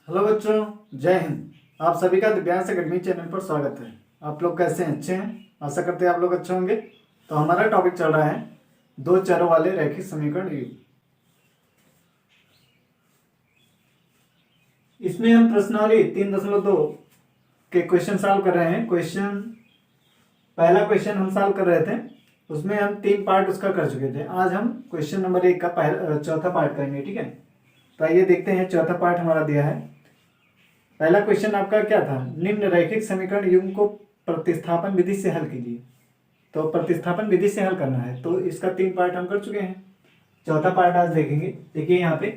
Hello बच्चों, जय हिंद। आप सभी का दिव्यांश अकेडमी चैनल पर स्वागत है। आप लोग कैसे हैं? अच्छे हैं? आशा करते हैं आप लोग अच्छे होंगे। तो हमारा टॉपिक चल रहा है दो चरों वाले रैखिक समीकरण युग। इसमें हम प्रश्नावली 3.2 के क्वेश्चन सॉल्व कर रहे हैं। पहला क्वेश्चन हम सॉल्व कर रहे थे, उसमें हम 3 पार्ट उसका कर चुके थे। आज हम क्वेश्चन नंबर 1 का चौथा पार्ट करेंगे। ठीक है, तो आइए देखते हैं। चौथा पार्ट हमारा दिया है। पहला क्वेश्चन आपका क्या था? निम्न रैखिक समीकरण युग्म को प्रतिस्थापन विधि से हल कीजिए। तो प्रतिस्थापन विधि से हल करना है, तो इसका 3 पार्ट हम कर चुके हैं। चौथा पार्ट आज देखेंगे। देखिए यहाँ पे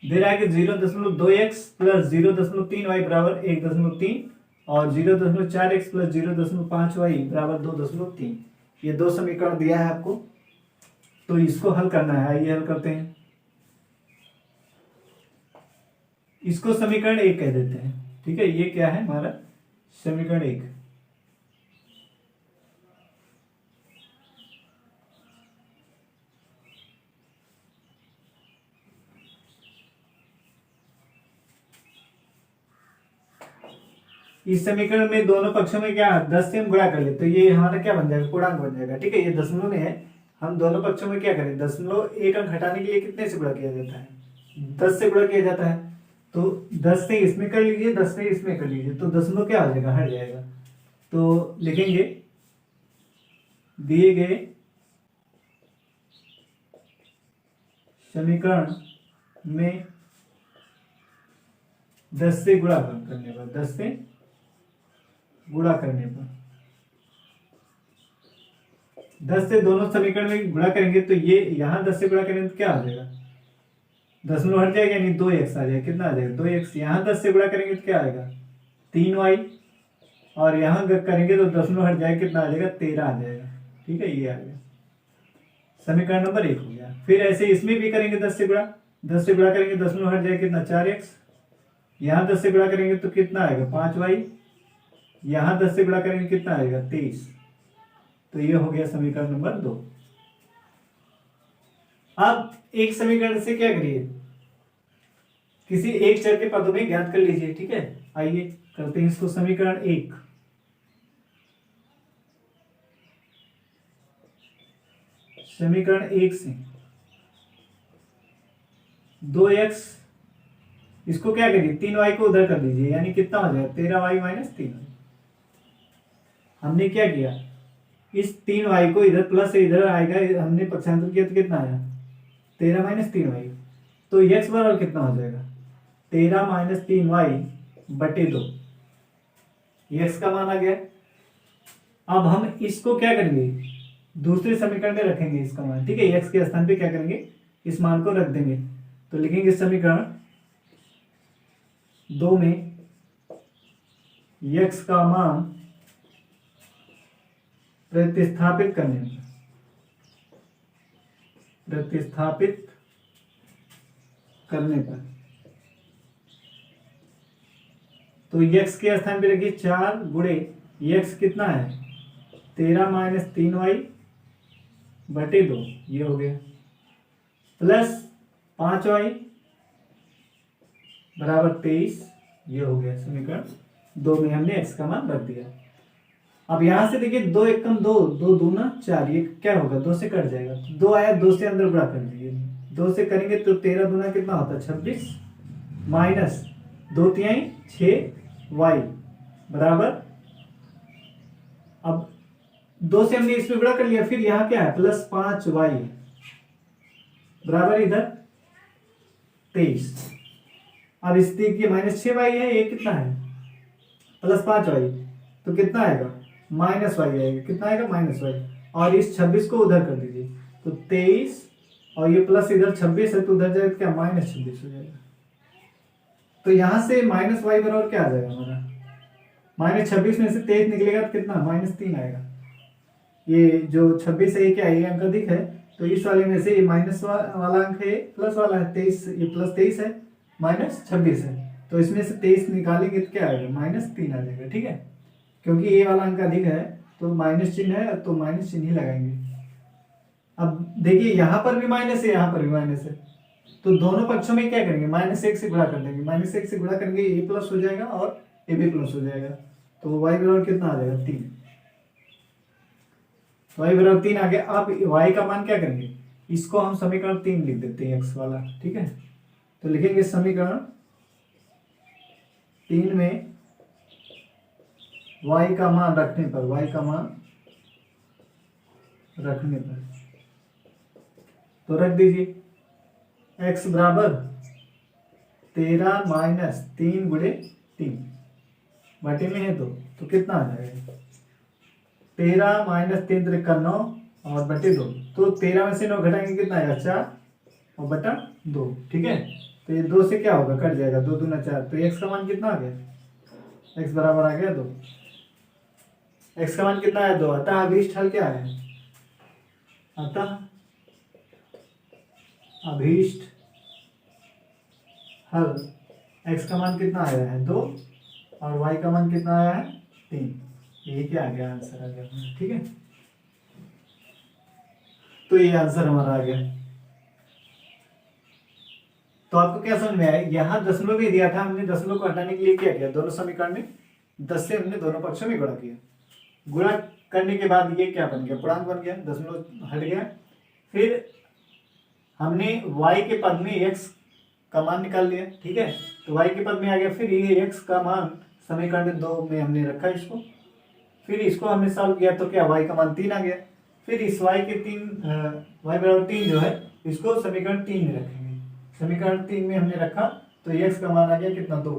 दे रहा है कि 0.2x प्लस 0.3y बराबर 1.3 और 0.4x प्लस 0.5y बराबर 2.3। ये दो समीकरण दिया है आपको, तो इसको हल करना है। आइए हल करते हैं। इसको समीकरण 1 कह देते हैं। ठीक है, ये क्या है हमारा? समीकरण 1। इस समीकरण में दोनों पक्षों में क्या 10 से हम गुणा कर ले, तो ये हमारा क्या बन जाएगा? पूर्णांक बन जाएगा। ठीक है, ये दशमलव में है। हम दोनों पक्षों में क्या करें? दशमलव एक अंक हटाने के लिए कितने से गुणा किया जाता है? 10 से गुणा किया जाता है। तो 10 से इसमें कर लीजिए, 10 से इसमें कर लीजिए, तो दशमलव क्या हो जाएगा? हट जाएगा। तो लिखेंगे दिए गए समीकरण में 10 से गुणा करने पर 10 से गुणा करने पर 10 से दोनों समीकरण में गुणा करेंगे, तो ये यहां 10 से गुणा करेंगे तो क्या आ जाएगा? दशमलव हट जाएगा, यानी 2x आ जाएगा। कितना आ जाएगा? 2x। यहां 10 से गुणा करेंगे तो क्या आएगा? 3y। और यहां करेंगे तो दशमलव हट जाएगा, कितना आ जाएगा? 13 आ जाएगा। ठीक है, ये आ गया समीकरण नंबर 1 हो गया। फिर ऐसे इसमें भी करेंगे 10 से गुणा। 10 से गुणा करेंगे, दशमलव हट जाएगा, कितना? 4x। यहां 10 से गुणा करेंगे तो कितना आएगा? 5y। यहां 10 से गुणा करेंगे, कितना आएगा? 23। तो ये हो गया समीकरण नंबर 2। अब एक समीकरण से क्या करिए? किसी एक चर के पदों में ज्ञात कर लीजिए। ठीक है, आइए करते हैं इसको। समीकरण 1। समीकरण 1 से 2x, इसको क्या करिए? 3y को उधर कर दीजिए, यानी कितना हो जाएगा? 13y minus 3y। हमने क्या किया? इस 3y को इधर प्लस से इधर आएगा, हमने पक्षांतर किया तो कितना आया? 13 माइनस 3y। तो x बराबर कितना हो जाएगा? 13 माइनस 3y बटे 2। x का मान आ गया। अब हम इसको क्या करेंगे? दूसरे समीकरण में रखेंगे इसका मान। ठीक है, x के स्थान पे क्या करेंगे? इस मान को रख देंगे। तो लिखेंगे समीकरण 2 में x का मान प्रतिस्थापित करने पर तो x के स्थान पे रखिए 4 गुणे x कितना है? 13 माइनस 3y बटे 2, ये हो गया, प्लस 5y बराबर 23। ये हो गया समीकरण 2 में हमने x का मान रख दिया। अब यहां से देखिए 2 एकम 2, 2 दूना 4, ये क्या होगा? 2 से कट जाएगा। 2 आया, 2 से अंदर गुणा कर दीजिए। 2 से करेंगे तो 13 दूना कितना होता है? 26 माइनस 2 तिहाई 6y बराबर, अब 2 से हमने इसमें गुणा कर लिया, फिर यहां क्या है? प्लस 5y बराबर इधर 23। अब इस देखिए माइनस 6y है, ये कितना है? प्लस 5y, तो कितना आएगा? माइनस y आएगा। कितना आएगा? Minus y। और इस 26 को उधर कर दीजिए, तो 23 और ये प्लस इधर 26 है, तो उधर जाएगा क्या? माइनस 26 हो जाएगा। तो यहां से माइनस y बराबर क्या आ जाएगा हमारा? माइनस 26 में से 23 निकलेगा तो कितना? माइनस 3 आएगा। ये जो 26 है, ये क्या है? ये अंक अधिक है, तो इस वाले में से ये माइनस वाला अंक है, प्लस वाला है 23। ये प्लस 23 है, माइनस 26 है, तो इसमें से 23 निकालेंगे तो क्या आएगा? माइनस 3 आ जाएगा। ठीक है, क्योंकि ये वाला अंक अधिक है तो माइनस चिन्ह है, तो माइनस चिन्ह ही लगाएंगे। अब देखिए यहां पर भी माइनस है, यहां पर भी माइनस है, तो दोनों पक्षों में क्या करेंगे, -1 से गुणा कर देंगे, -1 से गुणा करेंगे ए प्लस हो जाएगा और ए बी प्लस हो जाएगा। तो वाई बराबर कितना आ जाएगा 3। वाई बराबर 3 आ गया। अब वाई का मान क्या करेंगे, इसको हम समीकरण 3 लिख देते हैं एक्स वाला, ठीक है। तो लिखेंगे समीकरण 3 में y का मान रखने पर, y का मान रखने पर तो रख दीजिए x बराबर 13 माइनस 3 गुणे 3 बटे में है तो कितना आ जाएगा, 13 माइनस 3 त्रिका 9 और बटे 2। तो 13 में से 9 घटाएंगे कितना आएगा 4 और बटा 2, ठीक है। तो ये 2 से क्या होगा, कट जाएगा, 2 दूना 4। तो x का मान कितना आ गया, x बराबर आ गया 2। x का मान कितना है 2। अतः अभीष्ट हल क्या है, अतः अभीष्ट हल x का मान कितना आया है 2 और y का मान कितना आया है 3। ये क्या आ गया, आंसर आ गया, ठीक है। तो ये आंसर हमारा आ गया। तो आपको क्या समझ में आया, यहाँ दशमलव भी दिया था, हमने दशमलव को हटाने के लिए क्या किया, दोनों समीकरण में 10 से हमने दोनों पक्षों में गुणा किया। गुणा करने के बाद ये क्या बन गया, पूर्णांक बन गया, दशमलव हट गया। फिर हमने y के पद में x का मान निकाल लिया, ठीक है। तो y के पद में आ गया, फिर ये x का मान समीकरण 2 में हमने रखा इसको, फिर इसको हमने सॉल्व किया तो क्या y का मान 3 आ गया। फिर इस y के 3 y बराबर 3 जो है इसको समीकरण 3 में रखेंगे, समीकरण 3 में हमने रखा तो x का मान आ गया कितना 2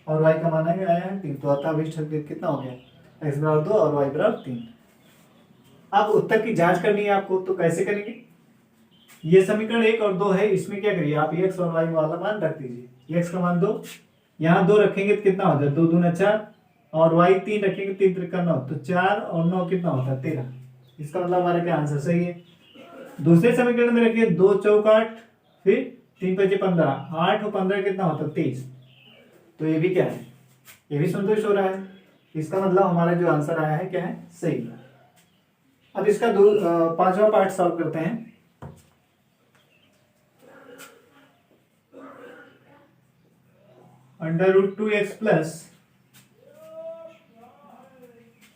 और y का मान आया है 3। तो अतः अभीष्ट हल कितना हो गया, x बराबर 2 और y बराबर 3। अब उत्तर की जांच करनी है आपको, तो कैसे करेंगे, ये समीकरण 1 और 2 है, इसमें क्या करिए आप x और y वाला मान रख दीजिए। x का मान 2, यहाँ 2 रखेंगे तो कितना होता है 2 दूना 4 और y 3 रखेंगे 3 त्रिका 9, तो 4 और 9 कितना होता है 13। इसका मतलब हमारा क्या आंसर सही है। दूसरे समीकरण में रखिए 2 चौक 8, फिर 3 पचे 15, 8 और 15 कितना होता है 23। तो ये भी क्या है, ये भी संतुष्ट हो रहा है। इसका मतलब हमारा जो आंसर आया है क्या है, सही। अब इसका पांचवा पार्ट सॉल्व करते हैं। √2x प्लस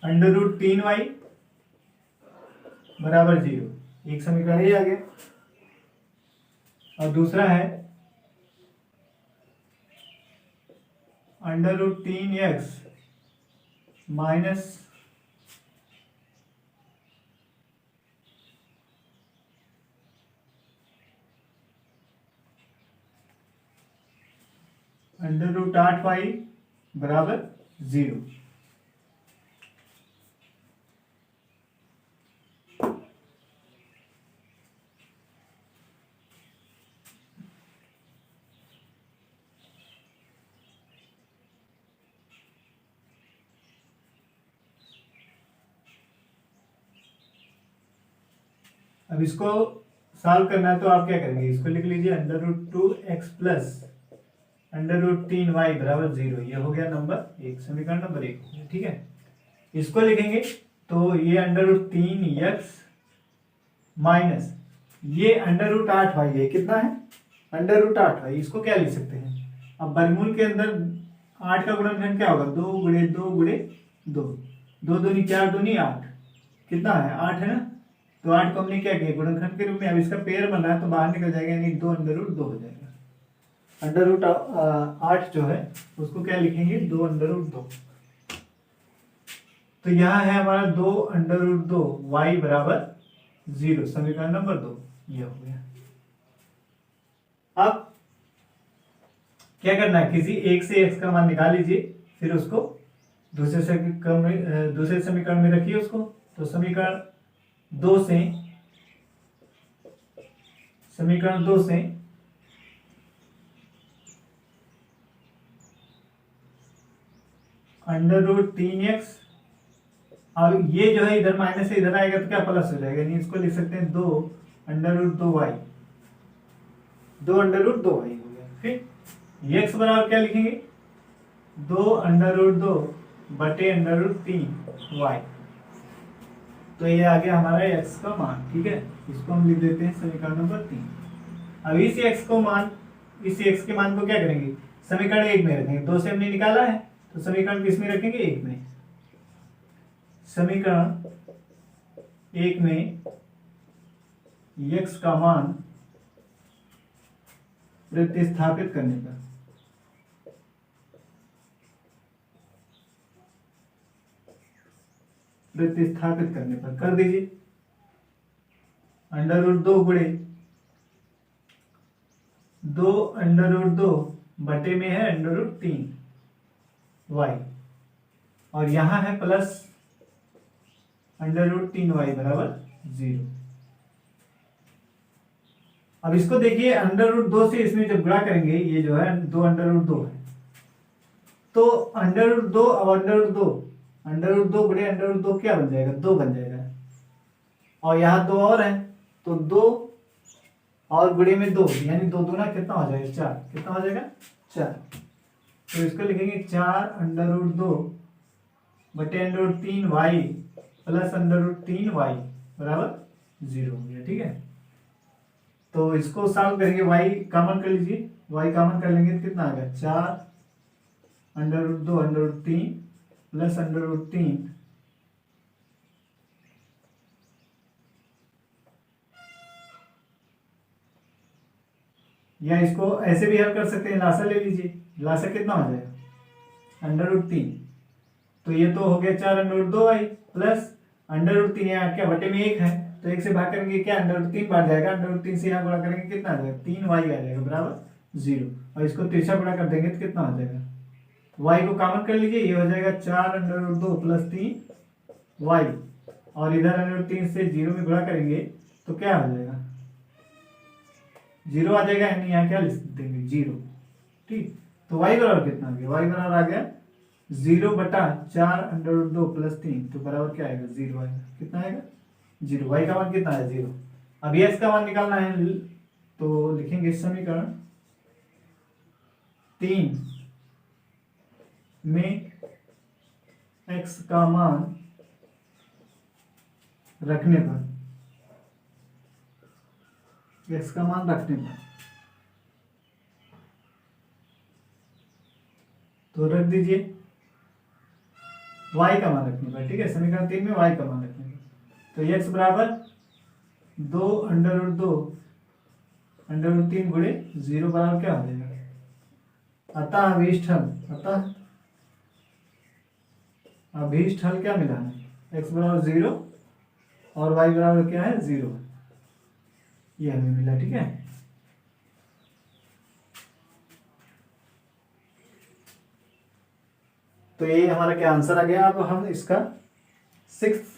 √3y बराबर 0, एक समीकरण ये आ गया। और दूसरा है √3x माइनस √8y बराबर 0। अब इसको सॉल्व करना है तो आप क्या करेंगे, इसको लिख लीजिए √2x प्लस √3y बराबर 0। ये हो गया नंबर 1, समीकरण नंबर 1, ठीक है। इसको लिखेंगे तो ये √3x माइनस ये √8y है, कितना है √8y। इसको क्या लिख सकते हैं, अब वर्गमूल के अंदर 8 का गुणनखंड क्या होगा 2 गुणे 2 गुणे 2, 2 दूनी 4 दूनी 8, कितना है 8 है ना। तो 8 को हमने क्या किया गुणनखंड के रूप में, अब इसका पेयर बना है तो बाहर निकल जाएगा, यानी 2 √2 हो जाएगा। √8 जो है उसको क्या लिखेंगे 2 √2। तो यहाँ है हमारा 2 √2 y बराबर 0, समीकरण नंबर 2 ये हो गया। अब क्या करना है, किसी एक से x का मान निकाल लीजिए, फिर उसको दूसरे समीकरण में रखिए उसको। तो समीकरण 2 से √3x, अब ये जो है इधर माइनस से इधर आएगा तो क्या प्लस हो जाएगा, यानी इसको लिख सकते हैं 2 √2y, 2 √2y हो गया। फिर x बराबर क्या लिखेंगे 2 √2 बटे √3y। तो ये आ गया हमारा x का मान, ठीक है। इसको हम लिख देते हैं समीकरण नंबर 3। अब इस एक्स के मान को क्या करेंगे, समीकरण 1 में रखेंगे। 2 से हमने निकाला है तो समीकरण किस में रखेंगे, 1 में। समीकरण 1 में x का मान प्रतिस्थापित करने पर कर दीजिए √2 गुणे 2 बटे में है √3 y, और यहां है प्लस √3y बराबर 0। अब इसको देखिए √2 से इसमें जब गुणा करेंगे, ये जो है 2 √2 है, तो √2 अब √2 गुणे √2 क्या बन जाएगा, 2 बन जाएगा, और यहाँ 2 और है तो 2 और गुणे में 2 यानी 2 दूना कितना हो जाएगा, 4। कितना हो जाएगा, 4। तो इसको लिखेंगे 4 √2 बटे √3y प्लस √3y बराबर 0 हो गया। ठीक है, तो इसको सॉल्व करेंगे, y कॉमन कर लीजिए, y कॉमन कर लेंगे तो कितना आ गया, 4 √2 √3 प्लस √3 या इसको ऐसे भी हल कर सकते हैं, लासा ले लीजिए। लासा कितना हो जाएगा, √3, तो ये तो हो गया 4 √2y प्लस √3, यहाँ क्या बटे में 1 है तो 1 से भाग करेंगे क्या, √3 बार जाएगा, √3 से यहाँ गुणा करेंगे कितना आ जाएगा, 3y आ जाएगा बराबर 0, और इसको तिरछा गुणा कर देंगे तो कितना हो जाएगा, y को कॉमन कर लीजिए, ये हो जाएगा 4 √2 प्लस 3y, और इधर √3 से 0 में गुणा करेंगे तो क्या हो जाएगा, 0 आ जाएगा, यानी यहाँ क्या लिख देंगे 0। ठीक, तो y बराबर कितना आ गया, y बराबर आ गया 0 बटा 4 √2 प्लस 3, तो बराबर क्या आएगा, 0 आएगा। कितना आएगा, 0। y का मान कितना है, 0। अब x का मान निकालना है तो लिखेंगे समीकरण 3 में x का मान रखने पर तो रख दीजिए y का मान रखने पर। ठीक है, समीकरण 3 में y का मान रखने पर, तो x बराबर 2 √2 √3 गुणे 0 बराबर क्या हो जाएगा, अतः अभीष्ट हल क्या मिला है, x बराबर 0 और y बराबर क्या है, 0, ये हमें मिला। ठीक है, तो ये हमारा क्या आंसर आ गया। अब हम इसका 6th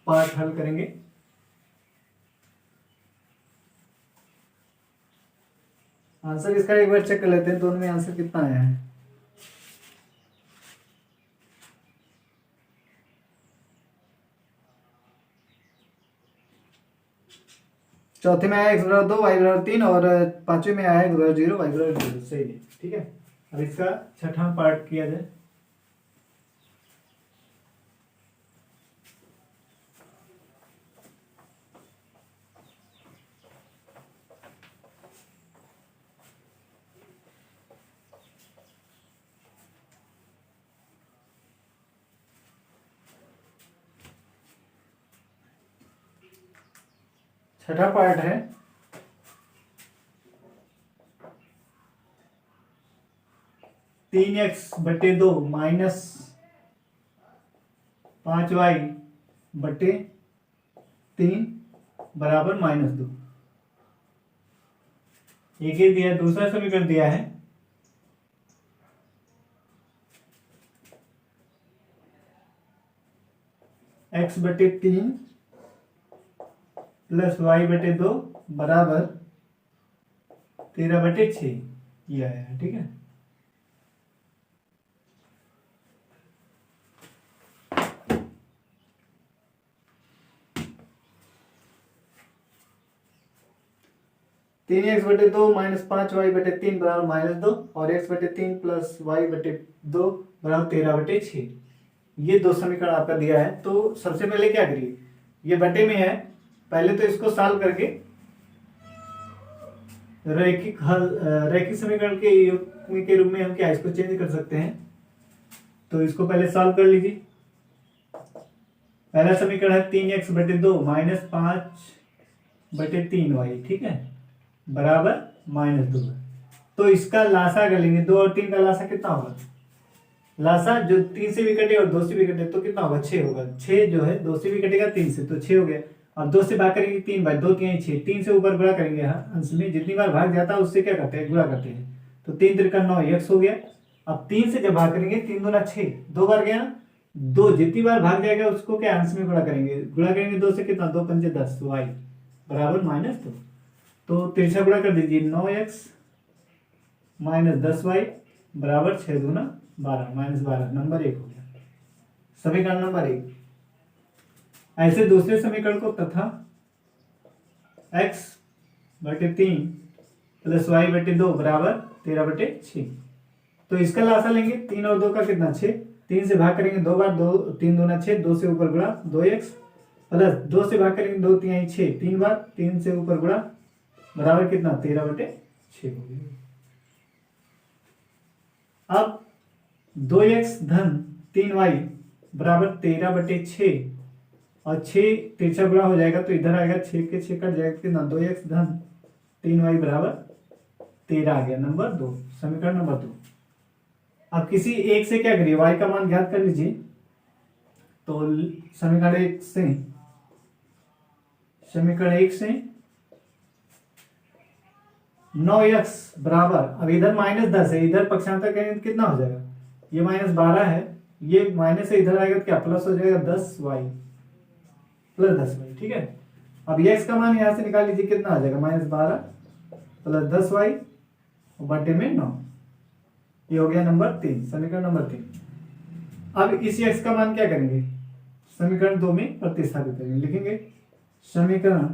पार्ट हल करेंगे। आंसर इसका एक बार चेक कर लेते हैं, दोनों में आंसर कितना आया है। चौथे में आया x बराबर 2 y बराबर 3, और पांचवें में आया x बराबर 0 y बराबर 0। सही है। ठीक है, अब इसका छठा पार्ट किया जाए। छठा पार्ट है 3x बटे 2 माइनस 5y बटे 3 बराबर -2। एक ही दिया, दूसरा समीकरण दिया है x बटे 3 प्लस y बटे 2 बराबर 13 बटे 6, ये आया है। ठीक है, तीन एक्स बटे 2 माइनस 5y बटे 3 बराबर -2, और x बटे 3 प्लस y बटे 2 बराबर 13 बटे 6। ये दो समीकरण आपका दिया है। तो सबसे पहले क्या करिए, ये बटे में है, पहले तो इसको सॉल्व करके रैखिक समीकरण के युग्म के रूप में हम क्या इसको चेंज कर सकते हैं। तो इसको पहले सॉल्व कर लीजिए। पहला समीकरण है 3x/2 माइनस 5/3y, ठीक है, बराबर -2। तो इसका लासा कर लेंगे, 2 और 3 का लासा कितना होगा, लासा जो 3 से भी कटे और 2 से भी कटे तो कितना होगा, 6 होगा। 6 जो है 2 से भी कटेगा 3 से, तो 6 हो गया। अब 2 से भाग करेंगे 3 बार, 2 3 6, 3 से ऊपर गुणा करेंगे, हाँ अंश में जितनी बार भाग जाता है उससे क्या करते हैं, गुणा करते हैं। तो 3 3 का 9 x हो गया। अब 3 से जब भाग करेंगे 3 दूना 6, 2 बार गया ना, 2 जितनी बार भाग जाएगा उसको क्या अंश में गुणा करेंगे, गुणा करेंगे 2 से कितना, 2 पंजे 10, y बराबर -2। तो तिरछा गुणा कर दीजिए, 9x माइनस 10y बराबर 6 दूना 12, -12, नंबर 1 हो गया, समीकरण नंबर 1। ऐसे दूसरे समीकरण को तथा x/3 प्लस y/2 बराबर 13/6। तो इसका लासा लेंगे, 3 और 2 का कितना, 6, 3 से भाग करेंगे 2 बार, 2 3 दूना 6, 2 से ऊपर गुणा 2x प्लस 2 से भाग करेंगे 2 3 6, 3 बार, 3 से ऊपर गुणा बराबर कितना, 13/6 हो गया। अब 2x धन 3y बराबर 13/6 और 6 तिरछा गुणा हो जाएगा तो इधर आएगा, 6 के 6 कट जाएगा, कितना, 2x धन 3y बराबर 13 आ गया, नंबर 2, समीकरण नंबर 2। अब किसी एक से क्या करिए, y का मान ज्ञात कर लीजिए। तो समीकरण 1 से 9x बराबर, अब इधर -10 है, इधर पक्षांतर करेंगे तो कितना हो जाएगा, ये -12 है, ये माइनस से इधर आएगा तो क्या प्लस हो जाएगा, 10y प्लस 10y, ठीक है। अब x का मान यहां से निकाल लीजिए, कितना आ जाएगा, -12 प्लस 10y बटे में 9, ये हो गया नंबर 3, समीकरण नंबर 3। अब इस x का मान क्या करेंगे, समीकरण 2 में प्रतिस्थापित करेंगे, लिखेंगे समीकरण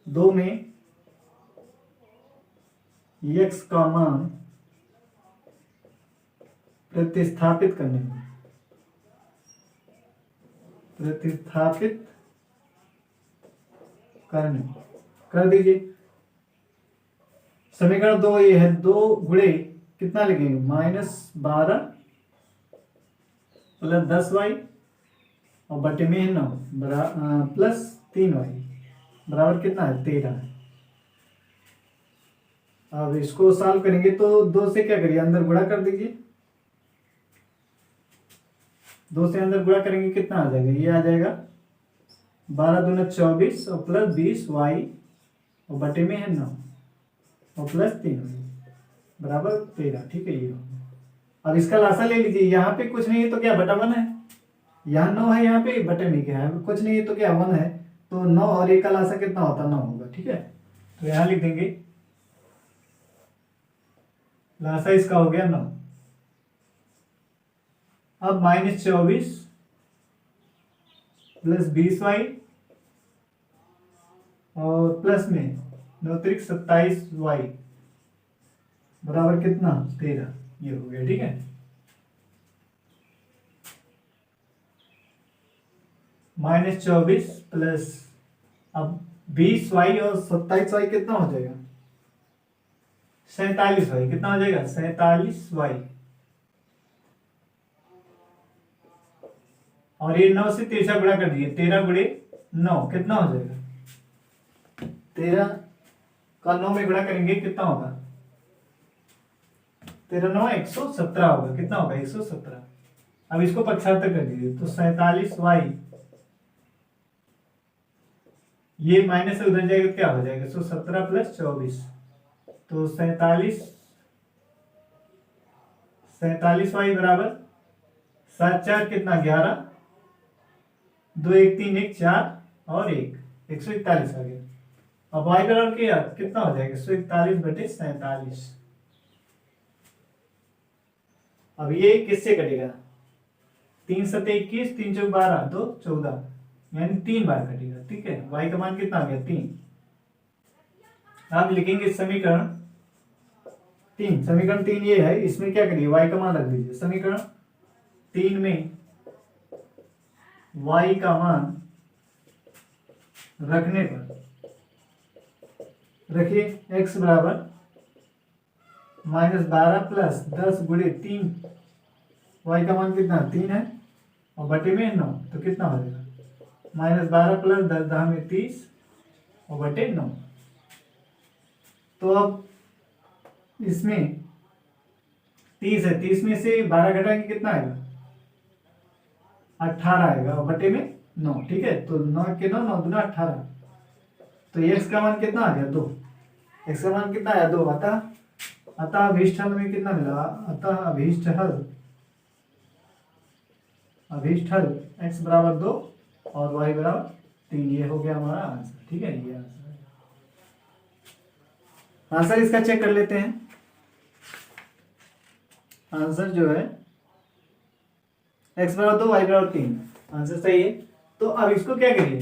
2 में x का मान प्रतिस्थापित करने कर दीजिए। समीकरण 2 ये है, 2 गुणे कितना लिखेंगे, -12 प्लस 10y और बटे में 9 प्लस 3y बराबर कितना है, 13 है। अब इसको सॉल्व करेंगे तो 2 से क्या करिए, अंदर गुणा कर दीजिए, 2 से अंदर गुणा करेंगे कितना आ जाएगा, ये आ जाएगा 12 दूना 24 और प्लस 20y और बटे में है 9 और प्लस 3y बराबर 13, ठीक है, ये। अब इसका लासा ले लीजिए, यहाँ पे कुछ नहीं है तो क्या बटा 1 है, यहाँ 9 है, यहाँ पे बटे में क्या है, कुछ नहीं है तो क्या 1 है, तो 9 और 1 का लासा कितना होता है, 9 होगा, ठीक है। तो यहाँ लिख देंगे लासा इसका हो गया 9। अब -24 प्लस 20y और प्लस में 9 त्रिक 27y बराबर कितना, 13, ये हो गया, ठीक है। -24 प्लस, अब 20y और 27y कितना हो जाएगा, 47y, कितना हो जाएगा, 47y, और ये 9 से तिरछा गुणा कर दिए, 13 गुणे 9 कितना हो जाएगा, 13 का 9 में गुणा करेंगे कितना होगा, 13 9 117 होगा, कितना होगा, 117। अब इसको पक्षांतर कर दीजिए, तो 47y, ये माइनस से उधर जाएगा क्या हो जाएगा, 117 प्लस 24, तो 47y बराबर 7 4 कितना, 11, 2 1 3 1 4 और 1, 141 आ गया। अब y बराबर कितना हो जाएगा, 141/47। अब ये किससे कटेगा, 3 7 21, 3 4 12, 2 14, यानी 3 बार कटेगा, ठीक है। y का मान कितना आ गया, 3। आप लिखेंगे समीकरण 3, समीकरण 3 ये है, इसमें क्या करिए, y का मान रख दीजिए, समीकरण 3 में y का मान रखने पर रखिए x बराबर -12 प्लस 10 गुणे 3, y का मान कितना 3 है और बटे में 9, तो कितना हो जाएगा -12 प्लस 10 10 में 30 और बटे 9। तो अब इसमें 30 है, 30 में से 12 घटाएंगे कितना आएगा 18 आएगा और बटे में 9। ठीक है, तो 9 के 9 9 दूना 18, तो x का मान कितना आ गया 2, x का मान कितना आया 2। अतः अभीष्ट हल में कितना मिला, अतः अभीष्ट हल x बराबर 2 और y बराबर 3, ये हो गया हमारा आंसर। ठीक है, ये आंसर इसका चेक कर लेते हैं। आंसर जो है x बराबर 2 y बराबर 3, आंसर सही है। तो अब इसको क्या करिए,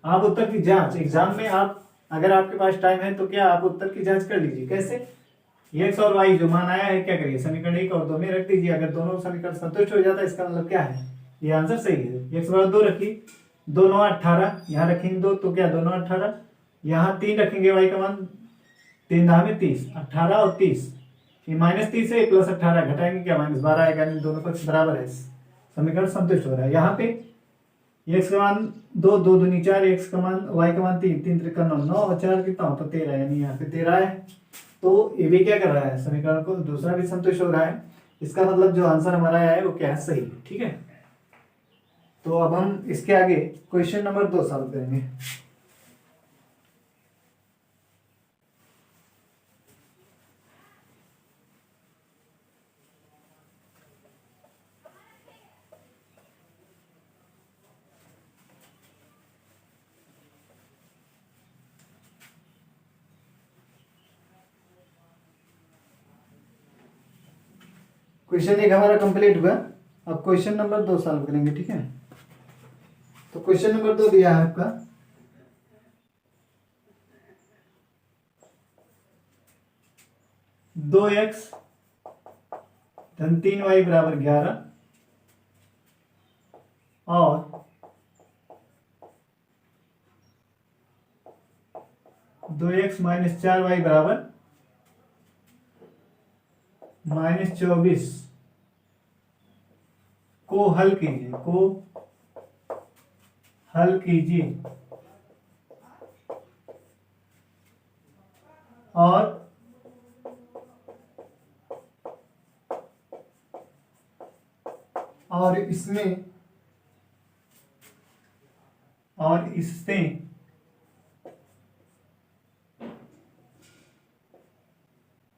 आप उत्तर की जांच एग्जाम में, आप अगर आपके पास टाइम है तो क्या आप उत्तर की जांच कर लीजिए। कैसे, x और y जो मान आया है क्या करिए समीकरण 1 और 2 में रख दीजिए। अगर दोनों समीकरण संतुष्ट हो जाता है इसका मतलब क्या है, ये आंसर सही है। x बराबर 2 रखिए, 2 9 18, यहाँ रखेंगे 2 तो क्या 2 9 18, यहाँ 3 रखेंगे, y का मान 3 10 में 30, 18 और 30, ये -30 है प्लस 18 घटाएंगे क्या -12 आएगा, यानी दोनों पक्ष बराबर है, समीकरण संतुष्ट हो रहा है। यहाँ पे x का मान 2 2 दूनी 4, x का मान y का मान 3 3 त्रिका 9 9 और 4 कितना होता 13, यानी यहाँ पे 13 है। तो ये भी क्या कर रहा है, समीकरण को दूसरा भी संतुष्ट हो रहा है। इसका मतलब जो आंसर हमारा आया है वो क्या है, सही है। ठीक है, तो अब हम इसके आगे क्वेश्चन नंबर 2 सॉल्व करेंगे। क्वेश्चन 1 हमारा कंप्लीट हुआ, अब क्वेश्चन नंबर 2 सॉल्व करेंगे। ठीक है, तो क्वेश्चन नंबर 2 दिया है आपका, दो एक्स धन 3y बराबर 11 और 2x माइनस 4y बराबर -24 को हल कीजिए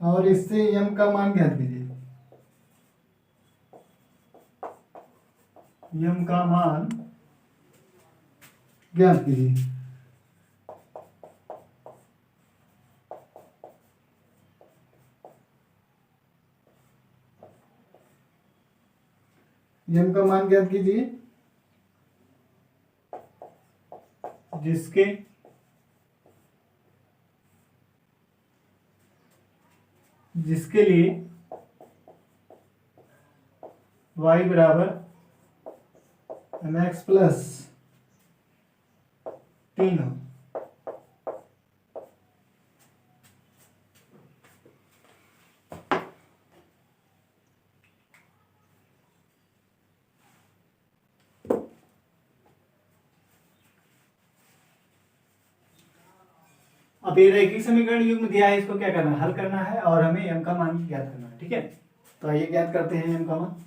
और इससे m का मान ज्ञात कीजिए। m का मान ज्ञात कीजिए। m का मान ज्ञात कीजिए जिसके लिए y बराबर mx प्लस 3 हो। अब ये रैखिक समीकरण युग्म दिया है, इसको क्या करना है, हल करना है और हमें m का मान ज्ञात करना है। ठीक है, तो आइए ज्ञात करते हैं m का मान।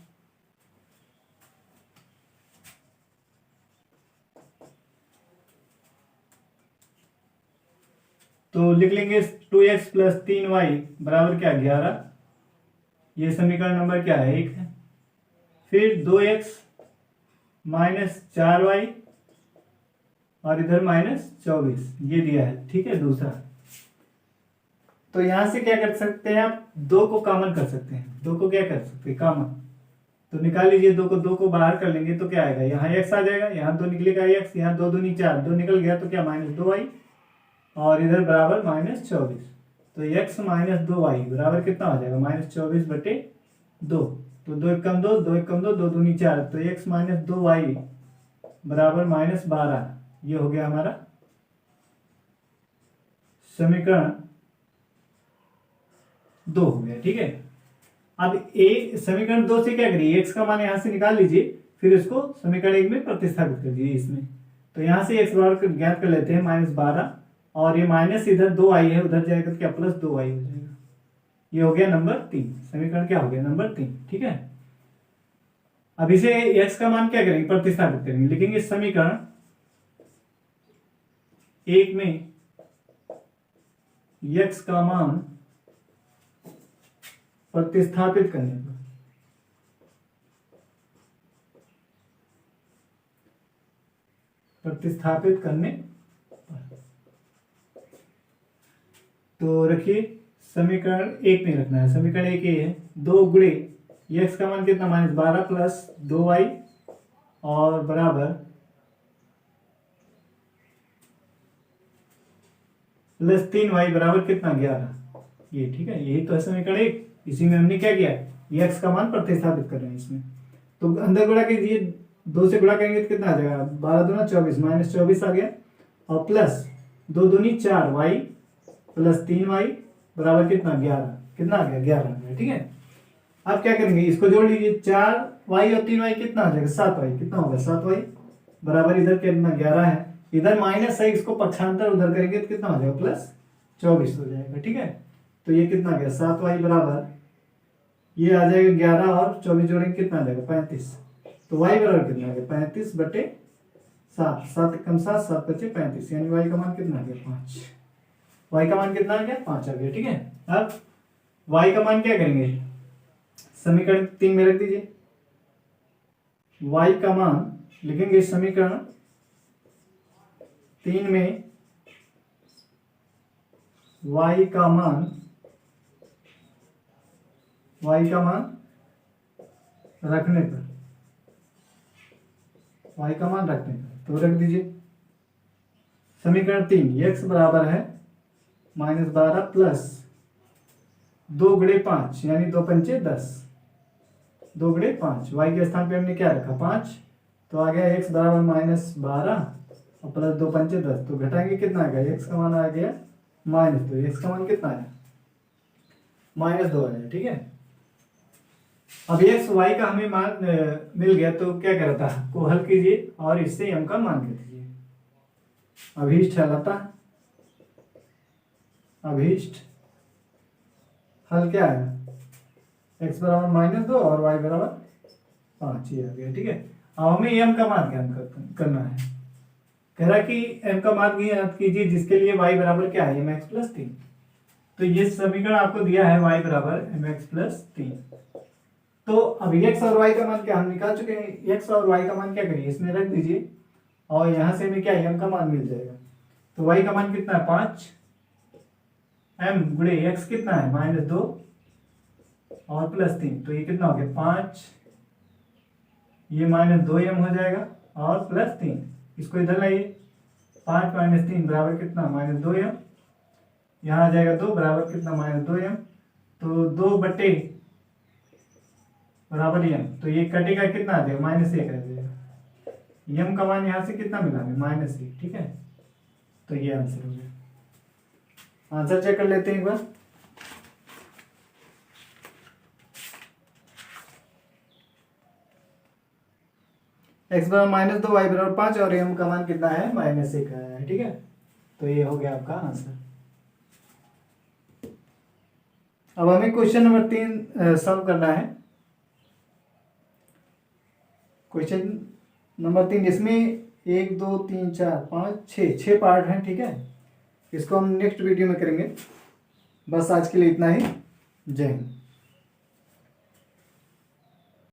तो लिख लेंगे 2x प्लस 3y बराबर क्या 11, ये समीकरण नंबर क्या है 1 है। फिर 2x माइनस 4y और इधर -24 ये दिया है। ठीक है, दूसरा, तो यहां से क्या कर सकते हैं आप, 2 को कॉमन कर सकते हैं। 2 को क्या कर सकते हैं कॉमन, तो निकाल लीजिए 2 को बाहर कर लेंगे तो क्या आएगा, यहाँ x आ जाएगा, यहाँ 2 निकलेगा x, यहाँ 2 दूनी 4, 2 निकल गया तो क्या -2y और इधर बराबर -24, तो x माइनस 2y बराबर कितना हो जाएगा -24/2, तो 2 1 कम 2 2 1 कम 2 2 दूनी 4, तो x माइनस 2y बराबर -12, ये हो गया हमारा समीकरण 2 हो गया। ठीक है, अब समीकरण 2 से क्या करिए, x का मान यहां से निकाल लीजिए, फिर इसको समीकरण 1 में प्रतिस्थापित कर दीजिए इसमें। तो यहां से x बराबर ज्ञात कर लेते हैं -12, और ये माइनस इधर 2i है, उधर जाएगा तो क्या प्लस 2i हो जाएगा। ये हो गया नंबर 3, समीकरण क्या हो गया नंबर 3। ठीक है, अब इसे x का मान क्या करेंगे, प्रतिस्थापित करेंगे, लिखेंगे समीकरण 1 में x का मान प्रतिस्थापित करने पर तो रखिए समीकरण 1 में रखना है। समीकरण 1 ये है, 2 गुणे x का मान कितना -12 प्लस 2y और बराबर प्लस 3y बराबर कितना 11। ये ठीक है, यही तो है समीकरण 1। इसी में हमने क्या किया, x का मान प्रतिस्थापित कर रहे हैं इसमें। तो अंदर गुणा कीजिए, 2 से गुणा करेंगे तो कितना आ जाएगा, 12 दूना 24, -24 आ गया, और प्लस 2 दूनी 4 y प्लस 3y बराबर कितना 11, कितना आ गया 11 आ गया। ठीक है, अब क्या करेंगे, इसको जोड़ लीजिए, 4y और 3y कितना आ जाएगा 7y, कितना होगा 7y बराबर इधर कितना 11 है, इधर माइनस है, इसको पक्षांतर उधर करेंगे तो कितना हो जाएगा प्लस 24 हो जाएगा। ठीक है, तो ये कितना आ गया 7y बराबर, ये आ जाएगा 11 और 24 जोड़ेंगे कितना आ जाएगा 35। तो y बराबर कितना आ गया 35/7, 7 कम 7, 7 बचे 35, यानी y का मान कितना आ गया 5। y का मान कितना आ गया 5 आ गया। ठीक है, अब y का मान क्या करेंगे, समीकरण 3 में रख दीजिए, y का मान लिखेंगे समीकरण 3 में y का मान रखने पर, y का मान रखने पर तो रख दीजिए समीकरण 3, x बराबर है -12 प्लस 2 गुणे 5 यानी 2 पंचे 10, 2 गुणे 5, y के स्थान पे हमने क्या रखा 5, तो आ गया x बराबर -12 और प्लस 2 पंचे 10, तो घटाएंगे कितना आ गया, x का मान आ गया -2, x का मान कितना आया -2 आया। ठीक है, अब x y का हमें मान मिल गया, तो क्या करता है, को हल कीजिए और इससे m का मान कर दीजिए। अभीष्ट हलता, अभीष्ट हल क्या है, x बराबर -2 और y बराबर 5, ये आ गया। ठीक है, अब हमें m का मान ज्ञात करना है। कह रहा कि m का मान ज्ञात कीजिए जिसके लिए y बराबर क्या है mx प्लस 3। तो ये समीकरण आपको दिया है y बराबर mx प्लस 3। तो अब x और y का मान क्या हम निकाल चुके हैं, x और y का मान क्या करिए इसमें रख दीजिए, और यहां से हमें क्या m का मान मिल जाएगा। तो y का मान कितना है 5, m गुणे x कितना है -2 और प्लस 3, तो ये कितना हो गया 5, ये -2m हो जाएगा और प्लस 3, इसको इधर लाइए, 5 - 3 बराबर कितना -2m, यहाँ आ जाएगा 2 बराबर कितना -2m, तो 2 बटे बराबर m, तो ये कटेगा कितना आ जाएगा -1 आ जाएगा, m का मान यहाँ से कितना मिला हमें -1। ठीक है, तो ये आंसर हो गया। आंसर चेक कर लेते हैं एक बार, x बराबर -2 y बराबर 5 और m का मान कितना है -1 है। ठीक है, तो ये हो गया आपका आंसर। अब हमें क्वेश्चन नंबर 3 सॉल्व करना है। क्वेश्चन नंबर 3, इसमें 1 2 3 4 5 6 पार्ट हैं। ठीक है, इसको हम नेक्स्ट वीडियो में करेंगे। बस आज के लिए इतना ही, जय हिंद।